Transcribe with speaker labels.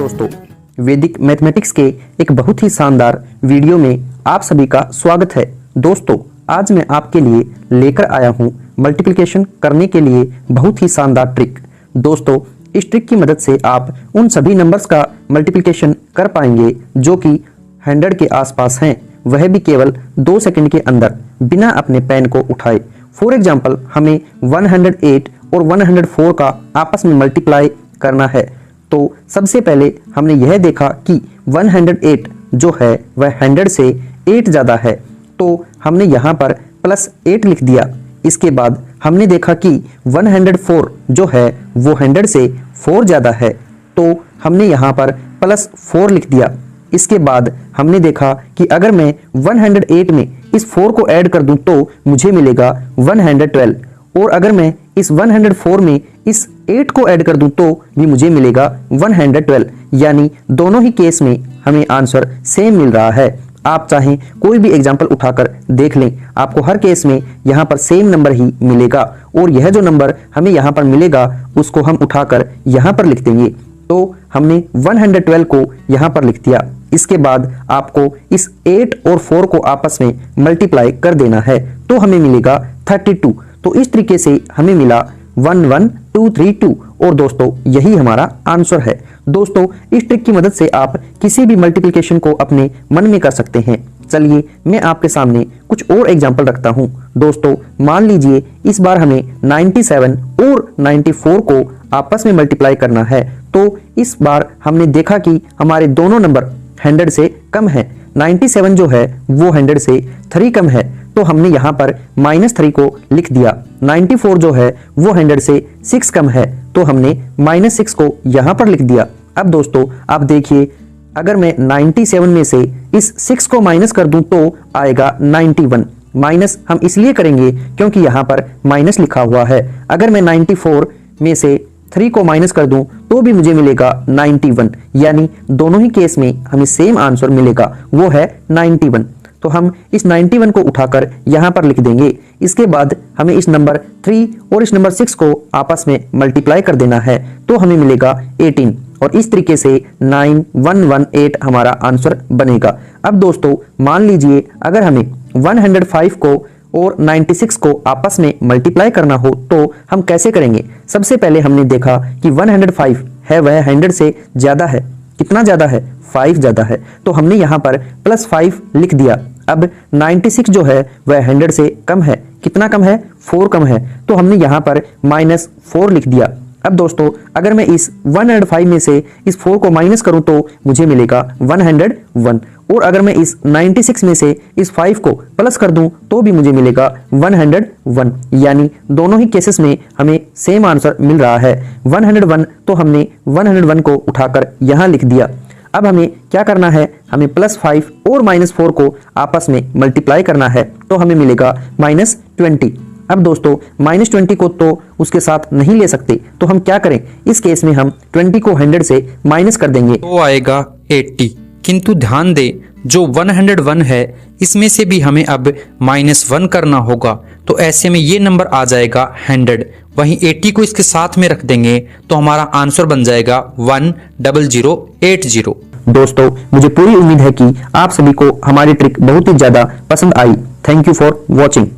Speaker 1: दोस्तों, वैदिक मैथमेटिक्स के एक बहुत ही शानदार वीडियो में आप सभी का स्वागत है। दोस्तों, आज मैं आपके लिए लेकर आया हूं मल्टीप्लिकेशन करने के लिए बहुत ही शानदार ट्रिक। दोस्तों, इस ट्रिक की मदद से आप उन सभी नंबर्स का मल्टीप्लिकेशन कर पाएंगे जो कि 100 के आसपास हैं, वह भी केवल 2 सेकंड के अंदर बिना अपने पेन को उठाए। फॉर एग्जाम्पल, हमें 108 और 104 का आपस में मल्टीप्लाई करना है। तो सबसे पहले हमने यह देखा कि 108 जो है वह 100 से 8 ज़्यादा है, तो हमने यहाँ पर +8 लिख दिया। इसके बाद हमने देखा कि 104 जो है वो 100 से 4 ज़्यादा है, तो हमने यहाँ पर +4 लिख दिया। इसके बाद हमने देखा कि अगर मैं 108 में इस 4 को ऐड कर दूं तो मुझे मिलेगा 112, और अगर मैं इस 104 में इस 8 को ऐड कर दूं तो भी मुझे मिलेगा 112। यानी दोनों ही केस में हमें आंसर सेम मिल रहा है। आप चाहें कोई भी एग्जाम्पल उठाकर देख लें, आपको हर केस में यहाँ पर सेम नंबर ही मिलेगा, और यह जो नंबर हमें यहाँ पर मिलेगा उसको हम उठाकर यहाँ पर लिख देंगे। तो हमने 112 को यहाँ पर लिख दिया। इसके बाद आपको इस 8 और 4 को आपस में मल्टीप्लाई कर देना है, तो हमें मिलेगा 32। तो इस तरीके से हमें मिला 11232, और दोस्तों यही हमारा आंसर है। दोस्तों, इस ट्रिक की मदद से आप किसी भी मल्टीप्लिकेशन को अपने मन में कर सकते हैं। चलिए मैं आपके सामने कुछ और एग्जाम्पल रखता हूं। दोस्तों, मान लीजिए इस बार हमें 97 और 94 को आपस में मल्टीप्लाई करना है। तो इस बार हमने देखा कि हमारे दोनों नंबर 100 से कम है। 97 जो है वो 100 से 3 कम है, तो हमने यहाँ पर -3 को लिख दिया। 94 जो है वो 100 से 6 कम है, तो हमने -6 को यहाँ पर लिख दिया। अब दोस्तों आप देखिए, अगर मैं 97 में से इस 6 को माइनस कर दूं तो आएगा 91। माइनस हम इसलिए करेंगे क्योंकि यहाँ पर माइनस लिखा हुआ है। अगर मैं 94 में से 3 को माइनस कर दूं तो भी मुझे मिलेगा 91। यानी दोनों ही केस में हमें सेम आंसर मिलेगा, वो है 91। तो हम इस 91 को उठाकर यहाँ पर लिख देंगे। इसके बाद हमें इस नंबर 3 और इस नंबर 6 को आपस में मल्टीप्लाई कर देना है, तो हमें मिलेगा 18, और इस तरीके से 9118 हमारा आंसर बनेगा। अब दोस्तों मान लीजिए अगर हमें 105 को और 96 को आपस में मल्टीप्लाई करना हो तो हम कैसे करेंगे। सबसे पहले हमने देखा कि 105 है वह 100 से ज्यादा है। कितना ज्यादा है? 5 ज्यादा है, तो हमने यहाँ पर +5 लिख दिया। अब 96 जो है वह 100 से कम है। कितना कम है? 4 कम है, तो हमने यहाँ पर -4 लिख दिया। अब दोस्तों अगर मैं इस 105 में से इस 4 को माइनस करूं तो मुझे मिलेगा 101, और अगर मैं इस 96 में से इस 5 को प्लस कर दूं तो भी मुझे मिलेगा 101। यानी दोनों ही केसेस में हमें सेम आंसर मिल रहा है 101, तो हमने 101 को उठाकर यहाँ लिख दिया। अब हमें क्या करना है? हमें +5 और -4 को आपस में मल्टीप्लाई करना है, तो हमें मिलेगा -20। अब दोस्तों -20 को तो उसके साथ नहीं ले सकते, तो हम क्या करें? इस केस में हम 20 को 100 से माइनस कर देंगे,
Speaker 2: तो आएगा 80। किंतु ध्यान दें, जो 101 है इसमें से भी हमें अब -1 करना होगा, तो ऐसे में ये नंबर आ जाएगा 100। वहीं 80 को इसके साथ में रख देंगे तो हमारा आंसर बन जाएगा 10080।
Speaker 1: दोस्तों मुझे पूरी उम्मीद है कि आप सभी को हमारी ट्रिक बहुत ही ज्यादा पसंद आई। Thank you for watching.